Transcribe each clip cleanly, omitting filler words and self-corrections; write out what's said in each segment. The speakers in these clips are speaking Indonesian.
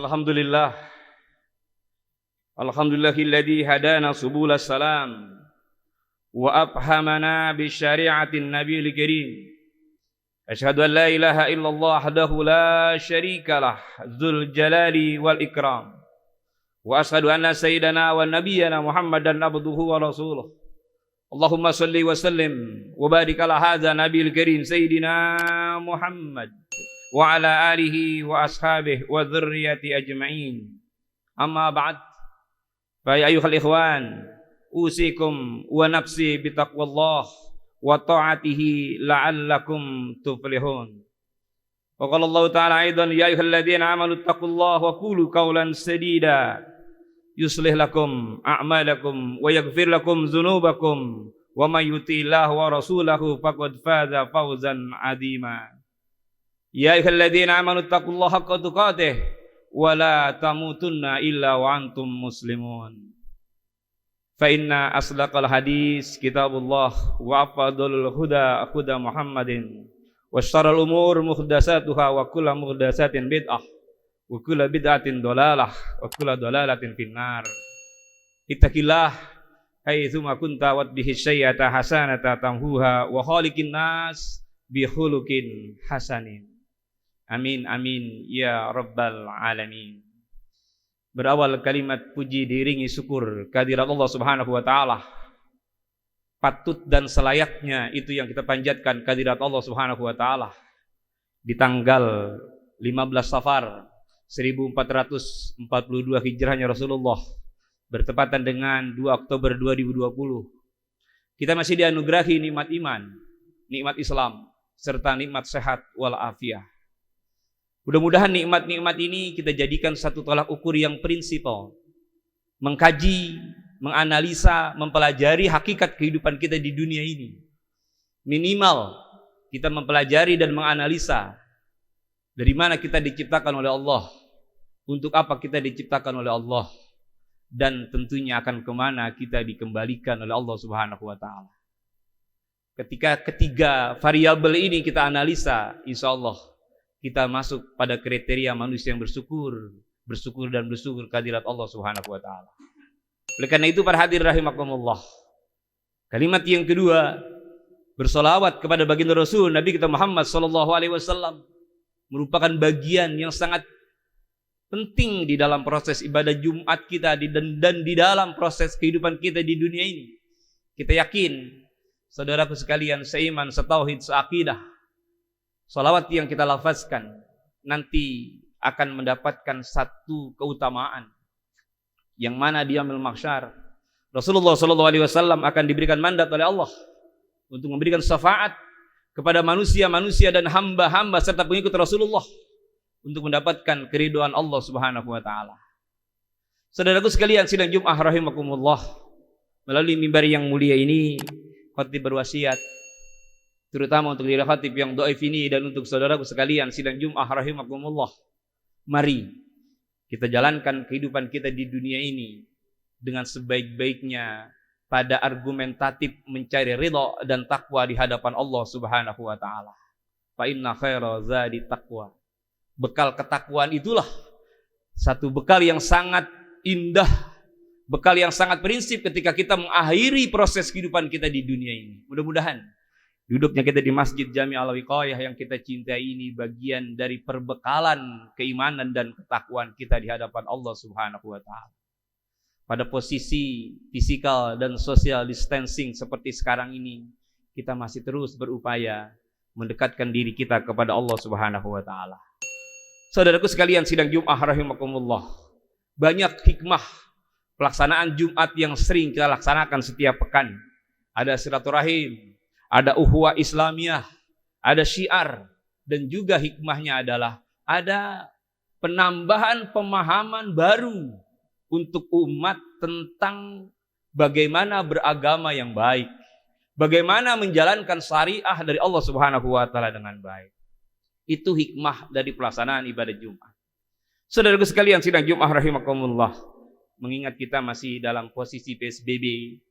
Alhamdulillah. Alhamdulillahilladzi hadana subulas salam wa afhamana bi syari'atin nabiyil karim. Asyhadu an la ilaha illallah wahdahu la syarikalah dzul jalali wal ikram. Wa asyhadu anna sayyidana wa nabiyyana Muhammadan abduhu wa rasuluh. Allahumma salli wa sallim wa barik ala hadza nabiyil karim sayyidina Muhammad wa ala alihi wa ashabihi wa dzurriyyati ajma'in. Amma ba'd. Fa ya ayyuhal ikhwan, usikum wa nafsi bi taqwallah wa ta'atihi la'allakum tuflihun. Wa qala Allah ta'ala aidan ya ayyuhalladzina amanu taqullaha wa qulu qawlan sadida yuslih lakum a'malakum wa yaghfir lakum dzunubakum wa may yuti'illah wa rasulahu faqad faza fawzan 'azima. Ya ayyuhalladzina amanu taqullaha haqqa tuqatih wa la tamutunna illa wa antum muslimun. Fa inna asdaqal hadis kitabullah wa afdalul huda huda Muhammadin wa syarrul umur muhdatsatuha wa kullu muhdatsatin bid'ah wa kullu bid'atin dhalalah wa kullu dhalalatin finnar. Ittaqillah haitsu ma kunta wa bihi sayyata hasanata tamhuha wa khaliqin nas bi khuluqin hasanin. Amin amin ya rabbal alamin. Berawal kalimat puji diiringi syukur kehadirat Allah Subhanahu wa taala. Patut dan selayaknya itu yang kita panjatkan kehadirat Allah Subhanahu wa taala di tanggal 15 Safar 1442 Hijrahnya Rasulullah bertepatan dengan 2 Oktober 2020. Kita masih dianugerahi nikmat iman, nikmat Islam serta nikmat sehat wal afiah. Mudah-mudahan nikmat-nikmat ini kita jadikan satu tolak ukur yang prinsipal, mengkaji, menganalisa, mempelajari hakikat kehidupan kita di dunia ini. Minimal kita mempelajari dan menganalisa dari mana kita diciptakan oleh Allah, untuk apa kita diciptakan oleh Allah, dan tentunya akan kemana kita dikembalikan oleh Allah Subhanahu wa ta'ala. Ketika ketiga variabel ini kita analisa, insya Allah kita masuk pada kriteria manusia yang bersyukur kehadirat Allah Subhanahu wa taala. Oleh karena itu para hadirin rahimakumullah, kalimat yang kedua, bersolawat kepada baginda Rasul Nabi kita Muhammad sallallahu alaihi wasallam, merupakan bagian yang sangat penting di dalam proses ibadah Jumat kita dan di dalam proses kehidupan kita di dunia ini. Kita yakin, saudaraku sekalian, seiman, setauhid, seakidah, salawat yang kita lafazkan nanti akan mendapatkan satu keutamaan yang mana di yaumil mahsyar Rasulullah sallallahu alaihi wasallam akan diberikan mandat oleh Allah untuk memberikan syafaat kepada manusia-manusia dan hamba-hamba serta pengikut Rasulullah untuk mendapatkan keridhaan Allah Subhanahu wa taala. Saudaraku sekalian, sidang Jumat rahimakumullah, melalui mimbar yang mulia ini khatib berwasiat terutama untuk diri khatib yang dhaif ini dan untuk saudaraku sekalian sidang Jumat rahimakumullah, mari kita jalankan kehidupan kita di dunia ini dengan sebaik-baiknya pada argumentatif mencari ridha dan takwa di hadapan Allah Subhanahu wa taala. Fa inna khaira zadi taqwa. Bekal ketakwaan itulah satu bekal yang sangat indah, bekal yang sangat prinsip ketika kita mengakhiri proses kehidupan kita di dunia ini. Mudah-mudahan duduknya kita di Masjid Jami' Al-Wiqayah yang kita cintai ini bagian dari perbekalan keimanan dan ketakwaan kita di hadapan Allah Subhanahu wa taala. Pada posisi fisikal dan social distancing seperti sekarang ini, kita masih terus berupaya mendekatkan diri kita kepada Allah Subhanahu wa taala. Saudaraku sekalian sidang Jumat rahimakumullah, banyak hikmah pelaksanaan Jumat yang sering kita laksanakan setiap pekan. Ada silaturahim, ada ukhuwah Islamiyah, ada syiar, dan juga hikmahnya adalah ada penambahan pemahaman baru untuk umat tentang bagaimana beragama yang baik, bagaimana menjalankan syariah dari Allah Subhanahu wa taala dengan baik. Itu hikmah dari pelaksanaan ibadah Jumat. Saudaraku sekalian sidang Jumat rahimakumullah, mengingat kita masih dalam posisi PSBB,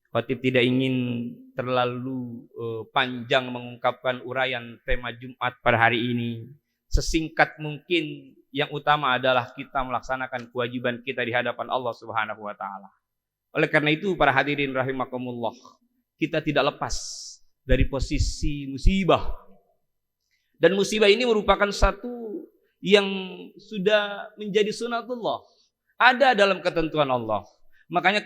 khatib tidak ingin terlalu panjang mengungkapkan uraian tema Jumat pada hari ini. Sesingkat mungkin yang utama adalah kita melaksanakan kewajiban kita di hadapan Allah Subhanahu wa taala. Oleh karena itu para hadirin rahimakumullah, kita tidak lepas dari posisi musibah. Dan musibah ini merupakan satu yang sudah menjadi sunatullah. Ada dalam ketentuan Allah. Makanya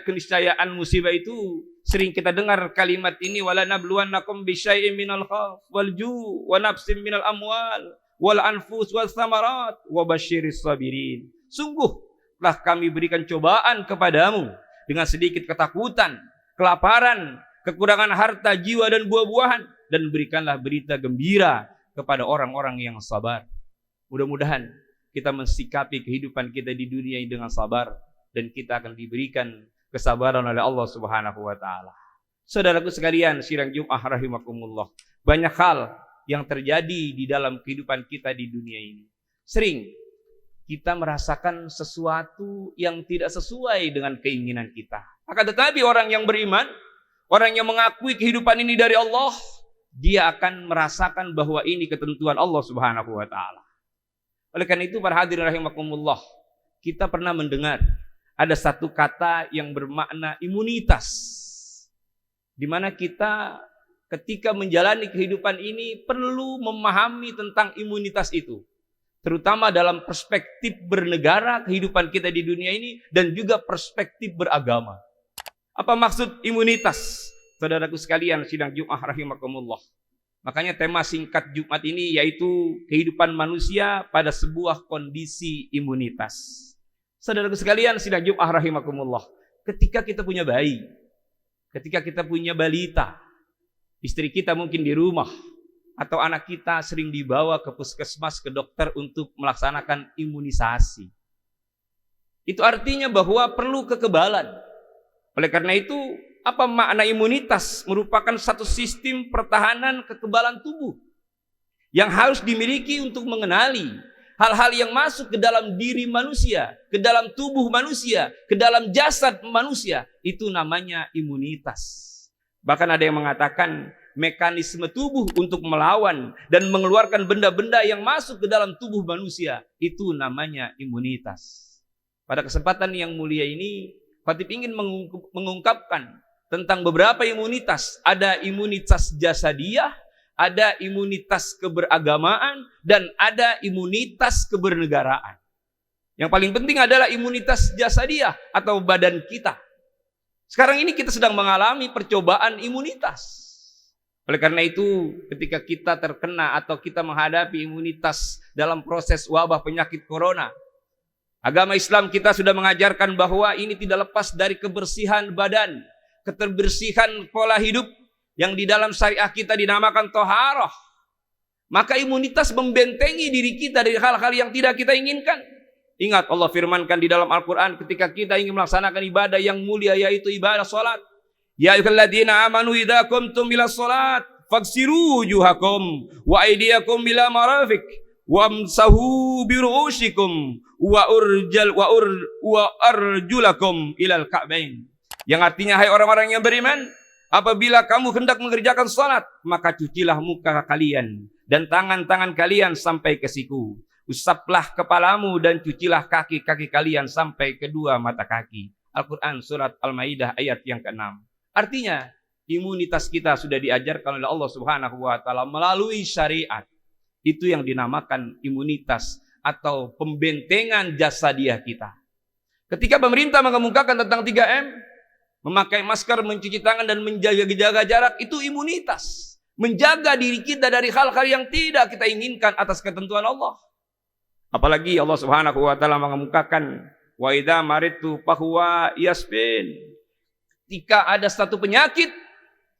keniscayaan musibah itu sering kita dengar kalimat ini, wala nabluwannakum bisyai'in minal khauf wal ju' wa nafsin minal amwal wal anfus was samarat wa basyiris sabirin. Sungguh telah kami berikan cobaan kepadamu dengan sedikit ketakutan, kelaparan, kekurangan harta, jiwa dan buah-buahan, dan berikanlah berita gembira kepada orang-orang yang sabar. Mudah-mudahan kita mensikapi kehidupan kita di dunia ini dengan sabar, dan kita akan diberikan kesabaran oleh Allah Subhanahu wa taala. Saudaraku sekalian, sidang Jumat rahimakumullah, banyak hal yang terjadi di dalam kehidupan kita di dunia ini. Sering kita merasakan sesuatu yang tidak sesuai dengan keinginan kita. Akan tetapi orang yang beriman, orang yang mengakui kehidupan ini dari Allah, dia akan merasakan bahwa ini ketentuan Allah Subhanahu wa taala. Oleh karena itu para hadirin rahimakumullah, kita pernah mendengar ada satu kata yang bermakna imunitas, di mana kita ketika menjalani kehidupan ini perlu memahami tentang imunitas itu, terutama dalam perspektif bernegara kehidupan kita di dunia ini dan juga perspektif beragama. Apa maksud imunitas? Saudaraku sekalian, sidang Jumat rahimakumullah. Makanya tema singkat Jumat ini yaitu kehidupan manusia pada sebuah kondisi imunitas. Saudaraku sekalian, sidang Jumat rahimakumullah, ketika kita punya bayi, ketika kita punya balita, istri kita mungkin di rumah, atau anak kita sering dibawa ke puskesmas, ke dokter untuk melaksanakan imunisasi. Itu artinya bahwa perlu kekebalan. Oleh karena itu, apa makna imunitas? Merupakan satu sistem pertahanan kekebalan tubuh yang harus dimiliki untuk mengenali hal-hal yang masuk ke dalam diri manusia, ke dalam tubuh manusia, ke dalam jasad manusia. Itu namanya imunitas. Bahkan ada yang mengatakan mekanisme tubuh untuk melawan dan mengeluarkan benda-benda yang masuk ke dalam tubuh manusia, itu namanya imunitas. Pada kesempatan yang mulia ini, Khatib ingin mengungkapkan tentang beberapa imunitas. Ada imunitas jasadiah, ada imunitas keberagamaan, dan ada imunitas kebernegaraan. Yang paling penting adalah imunitas jasadiah atau badan kita. Sekarang ini kita sedang mengalami percobaan imunitas. Oleh karena itu, ketika kita terkena atau kita menghadapi imunitas dalam proses wabah penyakit corona, agama Islam kita sudah mengajarkan bahwa ini tidak lepas dari kebersihan badan, kebersihan pola hidup, yang di dalam syariah kita dinamakan toharoh. Maka imunitas membentengi diri kita dari hal-hal yang tidak kita inginkan. Ingat Allah firmankan di dalam Al-Quran ketika kita ingin melaksanakan ibadah yang mulia, yaitu ibadah salat. Ya ayyuhalladzina amanu idza qumtum ila salat faghsilu wujuhakum wa aydiyakum ila marafiq wamsahu bi ru'usikum wa arjulakum ilal ka'bain. Yang artinya, hai orang-orang yang beriman, apabila kamu hendak mengerjakan salat, maka cucilah muka kalian dan tangan-tangan kalian sampai ke siku. Usaplah kepalamu dan cucilah kaki-kaki kalian sampai kedua mata kaki. Al-Quran surat Al-Maidah ayat yang ke-6. Artinya, imunitas kita sudah diajarkan oleh Allah Subhanahu wa taala melalui syariat. Itu yang dinamakan imunitas atau pembentengan jasadiah kita. Ketika pemerintah mengemukakan tentang 3M, memakai masker, mencuci tangan, dan menjaga jarak, itu imunitas. Menjaga diri kita dari hal-hal yang tidak kita inginkan atas ketentuan Allah. Apalagi Allah Subhanahu wa taala mengemukakan wa idza maridtu fahuwa yasfin. Ketika ada satu penyakit,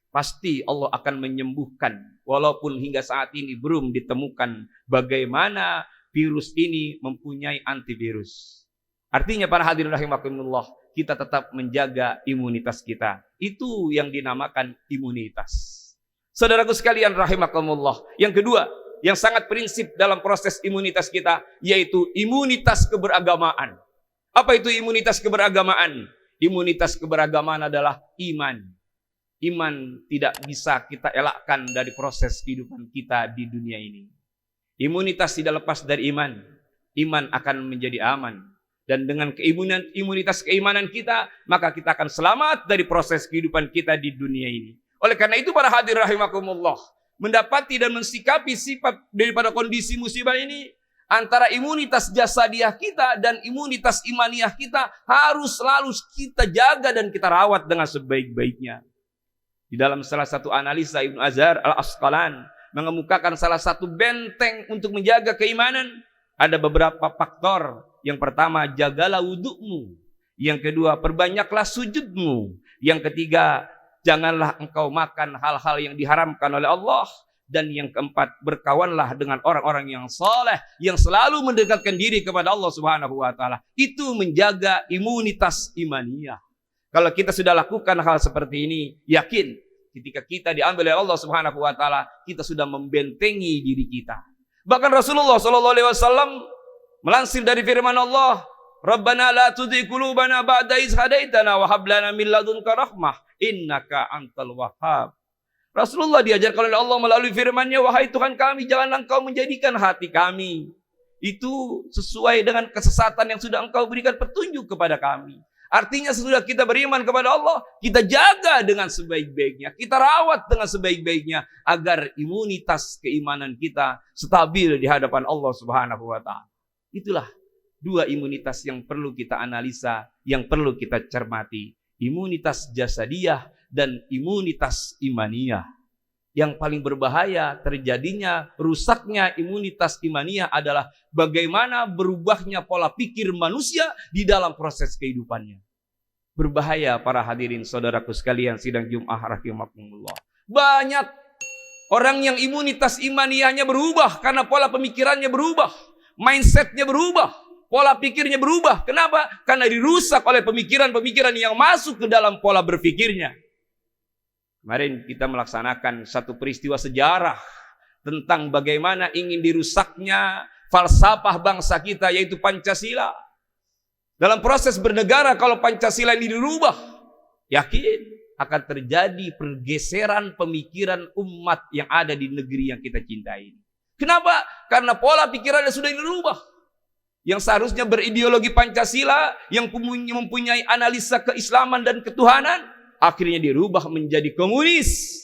pasti Allah akan menyembuhkan. Walaupun hingga saat ini belum ditemukan bagaimana virus ini mempunyai antivirus. Artinya para hadirin rahimakumullah, kita tetap menjaga imunitas kita. Itu yang dinamakan imunitas. Saudaraku sekalian rahimakumullah, yang kedua, yang sangat prinsip dalam proses imunitas kita, yaitu imunitas keberagamaan. Apa itu imunitas keberagamaan? Imunitas keberagamaan adalah iman. Iman tidak bisa kita elakkan dari proses kehidupan kita di dunia ini. Imunitas tidak lepas dari iman. iman akan menjadi aman. Dan dengan imunitas keimanan kita, maka kita akan selamat dari proses kehidupan kita di dunia ini. Oleh karena itu para hadirin rahimakumullah, mendapati dan mensikapi sifat daripada kondisi musibah ini, antara imunitas jasadiah kita dan imunitas imaniah kita harus selalu kita jaga dan kita rawat dengan sebaik-baiknya. Di dalam salah satu analisa Ibnu Azhar Al-Asqalan mengemukakan salah satu benteng untuk menjaga keimanan, ada beberapa faktor. Yang pertama, jagalah wudhumu. Yang kedua, perbanyaklah sujudmu. Yang ketiga, janganlah engkau makan hal-hal yang diharamkan oleh Allah. Dan yang keempat, berkawanlah dengan orang-orang yang saleh, yang selalu mendekatkan diri kepada Allah Subhanahu wa taala. Itu menjaga imunitas imaniyah. Kalau kita sudah lakukan hal seperti ini, yakin ketika kita diambil oleh Allah Subhanahu wa taala, kita sudah membentengi diri kita. Bahkan Rasulullah sallallahu alaihi wasallam melansir dari firman Allah, Rabbana la tuzigh qulubana ba'da idh hadaitana wa hab lana min ladunka rahmah innaka antal wahhab. Rasulullah diajarkan oleh Allah melalui firman-Nya, wahai Tuhan kami, janganlah Engkau menjadikan hati kami itu sesuai dengan kesesatan yang sudah Engkau berikan petunjuk kepada kami. Artinya sesudah kita beriman kepada Allah, kita jaga dengan sebaik-baiknya, kita rawat dengan sebaik-baiknya agar imunitas keimanan kita stabil di hadapan Allah Subhanahu wa taala. Itulah dua imunitas yang perlu kita analisa, yang perlu kita cermati. Imunitas jasadiah dan imunitas imaniyah. Yang paling berbahaya terjadinya rusaknya imunitas imaniyah adalah bagaimana berubahnya pola pikir manusia di dalam proses kehidupannya. Berbahaya para hadirin saudaraku sekalian sidang Jumat rahimakumullah. Banyak orang yang imunitas imaniyahnya berubah karena pola pemikirannya berubah. Mindsetnya berubah, pola pikirnya berubah. Kenapa? Karena dirusak oleh pemikiran-pemikiran yang masuk ke dalam pola berpikirnya. Kemarin kita melaksanakan satu peristiwa sejarah tentang bagaimana ingin dirusaknya falsafah bangsa kita, yaitu Pancasila. Dalam proses bernegara, kalau Pancasila ini dirubah, yakin akan terjadi pergeseran pemikiran umat yang ada di negeri yang kita cintai ini. Kenapa? Karena pola pikirannya sudah dirubah. Yang seharusnya berideologi Pancasila, yang mempunyai analisa keislaman dan ketuhanan, akhirnya dirubah menjadi komunis.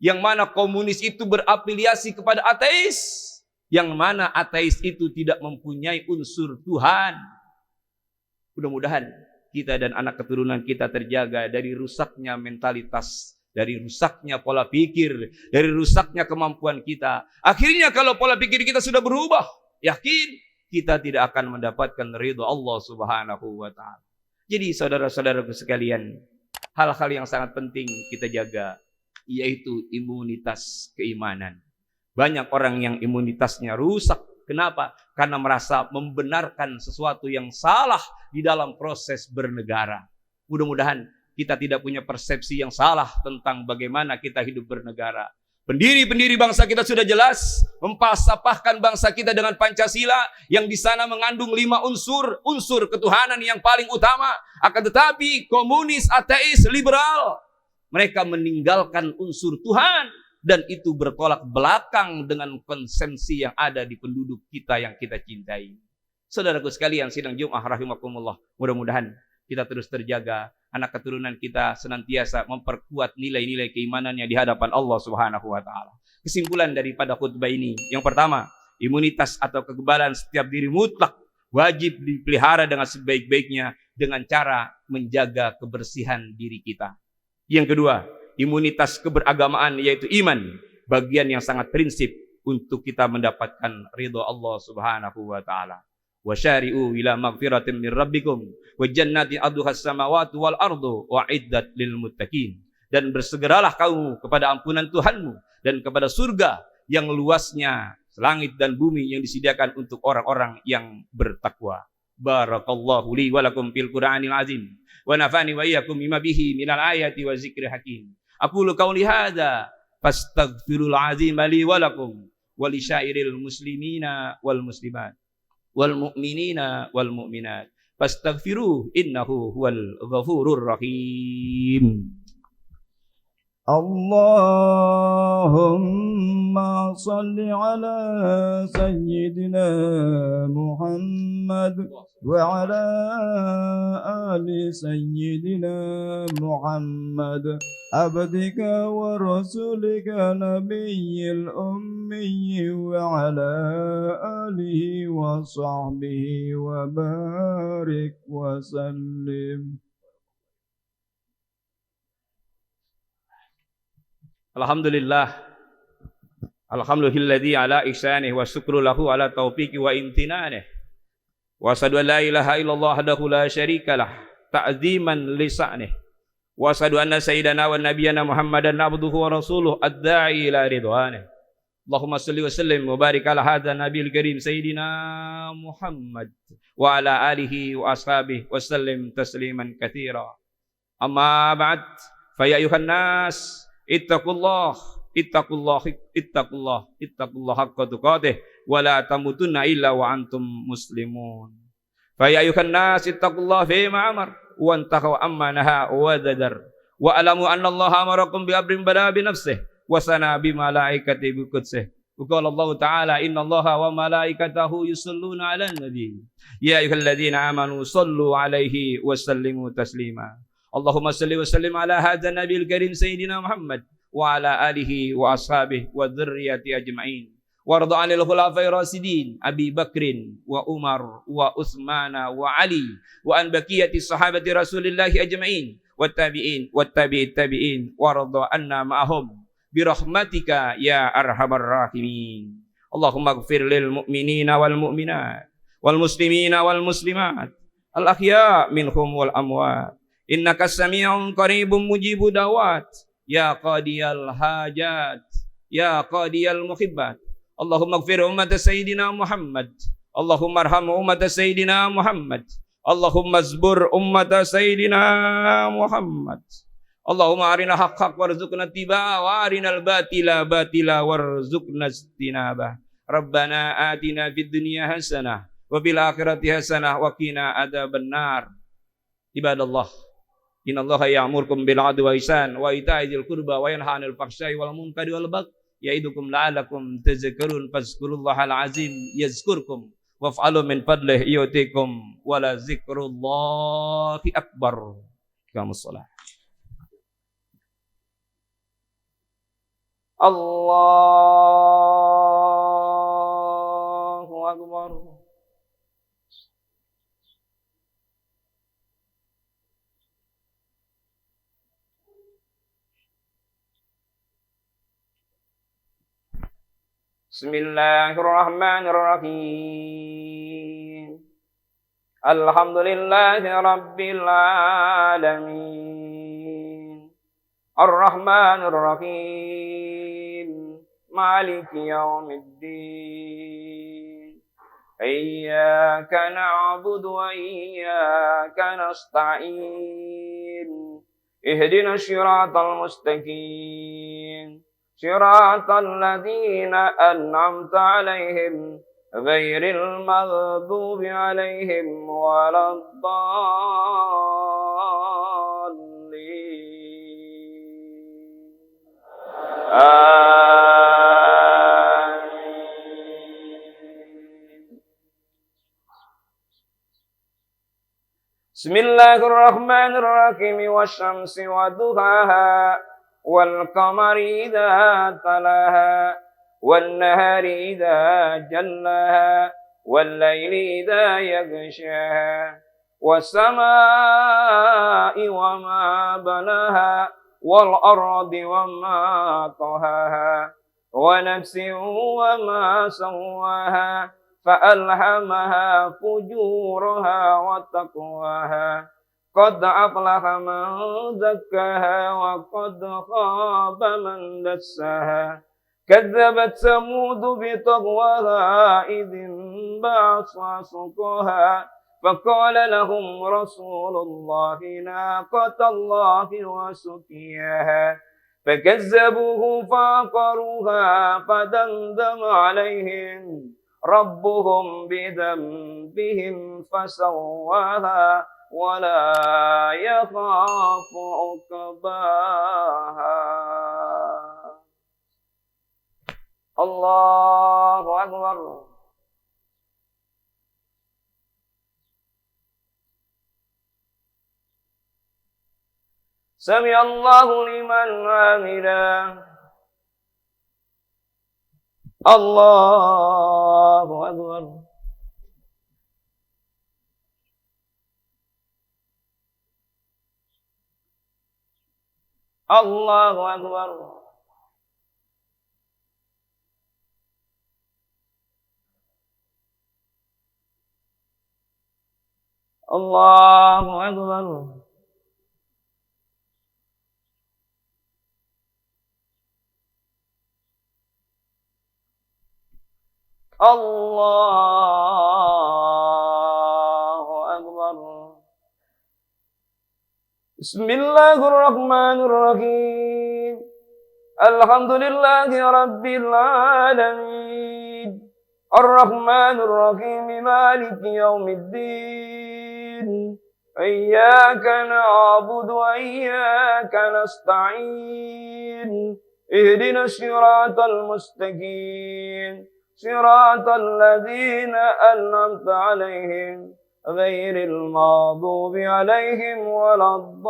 Yang mana komunis itu berafiliasi kepada ateis. Yang mana ateis itu tidak mempunyai unsur Tuhan. Mudah-mudahan kita dan anak keturunan kita terjaga dari rusaknya mentalitas, dari rusaknya pola pikir, dari rusaknya kemampuan kita. Akhirnya kalau pola pikir kita sudah berubah, yakin kita tidak akan mendapatkan ridha Allah Subhanahu wa taala. Jadi saudara-saudaraku sekalian, hal-hal yang sangat penting kita jaga, yaitu imunitas keimanan. Banyak orang yang imunitasnya rusak. Kenapa? Karena merasa membenarkan sesuatu yang salah di dalam proses bernegara. Mudah-mudahan kita tidak punya persepsi yang salah tentang bagaimana kita hidup bernegara. Pendiri-pendiri bangsa kita sudah jelas memfalsafahkan bangsa kita dengan Pancasila yang di sana mengandung 5 unsur ketuhanan yang paling utama. Akan tetapi komunis, ateis, liberal, mereka meninggalkan unsur Tuhan. Dan itu bertolak belakang dengan konsepsi yang ada di penduduk kita yang kita cintai. Saudaraku sekalian, sidang Jumat rahimakumullah, mudah-mudahan kita terus terjaga, anak keturunan kita senantiasa memperkuat nilai-nilai keimanannya di hadapan Allah Subhanahu wa taala. Kesimpulan daripada khutbah ini, yang pertama, imunitas atau kekebalan setiap diri mutlak wajib dipelihara dengan sebaik-baiknya dengan cara menjaga kebersihan diri kita. Yang kedua, imunitas keberagamaan yaitu iman, bagian yang sangat prinsip untuk kita mendapatkan ridha Allah Subhanahu wa taala. Wasyari'u ila maghfiratin min rabbikum wa jannatin 'arduhas samawati wal ardu wa'iddat lil muttaqin. Dan bersegeralah kamu kepada ampunan Tuhanmu dan kepada surga yang luasnya langit dan bumi yang disediakan untuk orang-orang yang bertakwa. Barakallahu li wa lakum fil Qur'anil azim wa nafani wa iyyakum bima bihi minal ayati wa zikril hakim. Aqulu qawli hadza fastaghfirul azim li wa lakum wa li syairil muslimina wal muslimat wal mu'minina wal mu'minat fastaghfiruhu innahu huwal ghafurur rahim. اللهم صل على سيدنا محمد وعلى آل سيدنا محمد عبدك ورسولك نبي الأمي وعلى آله وصحبه وبارك وسلم. Alhamdulillah. Alhamdulilladzi ala ihsanih wa syukru lahu ala taufiqi wa imtinanih. Wa asyhadu an la ilaha illallah wahdahu la syarikalah ta'ziman li sa'nih. Wa asyhadu anna sayyidana wa nabiyyana Muhammadan abduhu wa rasuluh ad-da'i ila ridwanih. Allahumma shalli wa sallim wa barik ala hadzal nabiyil karim sayyidina Muhammad wa ala alihi wa ashabihi wa sallim tasliman katsira. Amma ba'd, fa ya ayuhan nas ittaqullah haqqa tuqatih wa la tamutunna illa wa antum muslimun. Fa ya ayuhan nas ittaqullah fi ma amar wa antahu amma naha wa zadar wa alamu anna Allah amarakum bi amrin bada bi nafsihi wa sana bi malaikati bi qudsih. Qala Allah ta'ala inna Allaha wa malaikatahu yusalluna 'alan nabi ya ayyuhalladzina amanu sallu 'alaihi wa sallimu taslima. Allahumma salli wa sallim ala hadzal nabiyil karim sayyidina Muhammad wa ala alihi wa ashabihi wa dzurriyyati ajma'in. Warda 'anil khulafa'ir rasyidin Abi Bakrin wa Umar wa Utsman wa Ali wa an baqiyati sahabati Rasulillah ajma'in wat tabi'in wat tabi'it tabi'in warda anna ma'ahum bi rahmatika ya arhamar rahimin. Allahumma ighfir lil mu'minina wal mu'minat wal muslimina wal muslimat al ahya minhum wal amwat. Innaka sami'un qaribun mujibu da'wat ya qadiyal hajat ya qadiyal muhibbat. Allahumma ighfir ummat sayyidina Muhammad. Allahumma arham ummat sayyidina Muhammad. Allahumma zbur ummat sayyidina Muhammad. Allahumma arina haqq warzuqna tibaa wa arinal batila batila warzuqna istinabah. Rabbana atina fid dunya hasanah wa fil akhirati hasanah wa qina adzabannar. Ibadallah, innallaha ya'murukum bil 'adli wa ihsan wa ita'i dzil qurba wa yanha 'anil fahsya'i wal munkari wal baghi ya'idukum la'allakum tadhakkarun. Fazkurullahal azim yazkurkum waf'alu min fadlihi yu'tikum wa la dzikrullahi akbar. Qamus shalah. Allahu akbar. Bismillahirrahmanirrahim. Alhamdulillahi rabbil alamin. Ar-Rahmanir Rahim. Maliki yaumiddin. Iyyaka na'budu wa iyyaka nasta'in. Ihdinas siratal mustaqim. Siratal ladzina an'amta 'alaihim ghairil maghdubi 'alaihim waladdallin. Amin. Bismillahirrahmanirrahim. Wasyamsi waduhaha wal qamari idza talaha wan nahari idza jallaha wal laili idza yaghshaha was samaa'i wa ma banaha wal ardi wa ma tahaha wa nafsin wa ma sawwaha fa alhamaha fujuraha wa taqwaha. Qad aflaha man zakkaha wa qad khaba man dassaha. Kadzabat Samud bi tagwaha idzin ba'atha suqaha. Faqala lahum Rasulullahi naqatallahi wa suqiyaha. Fakazzabuhu faqaruha fadamdama alaihim rabbuhum bidhanbihim fasawwaha. ولا يخاف عقباها. الله أكبر. سمع الله لمن حمده. الله أكبر. الله أكبر. الله أكبر. الله أكبر. بسم الله الرحمن الرحيم. الحمد لله رب العالمين الرحمن الرحيم مالك يوم الدين إياك نعبد وإياك نستعين اهدنا الصراط المستقيم صراط الذين أنعمت عليهم غير المغضوب عليهم ولا الضالين.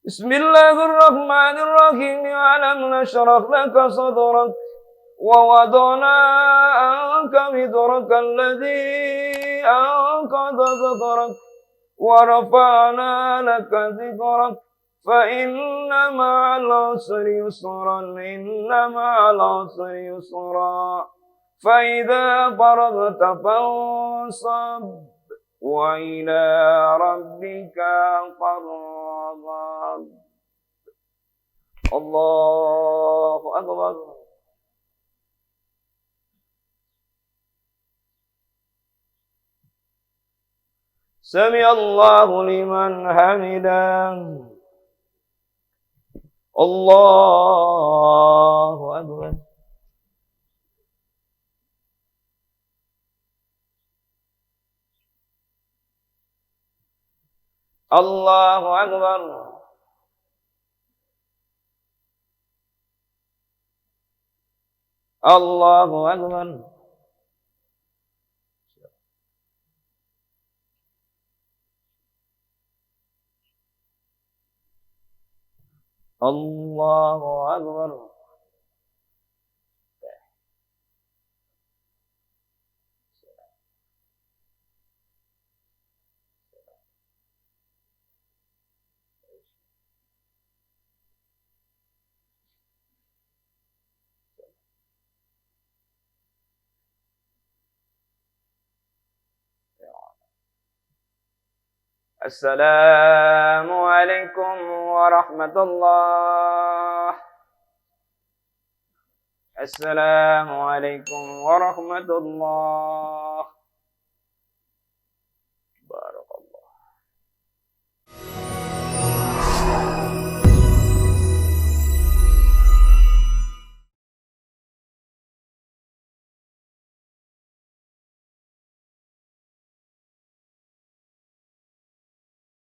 بسم الله الرحمن الرحيم. ألم نشرح لك صدرك ووضعنا عنك وزرك الذي أنقض ظهرك ورفعنا لك ذكرك فإن مع العسر يسرا إن مع العسر يسرا فإذا فرغت فانصب وإلى ربك فارغب. الله أكبر. سمع الله لمن حمده. الله أكبر. الله أكبر. الله أكبر. الله أكبر. السلام عليكم ورحمة الله. السلام عليكم ورحمة الله. بارك الله.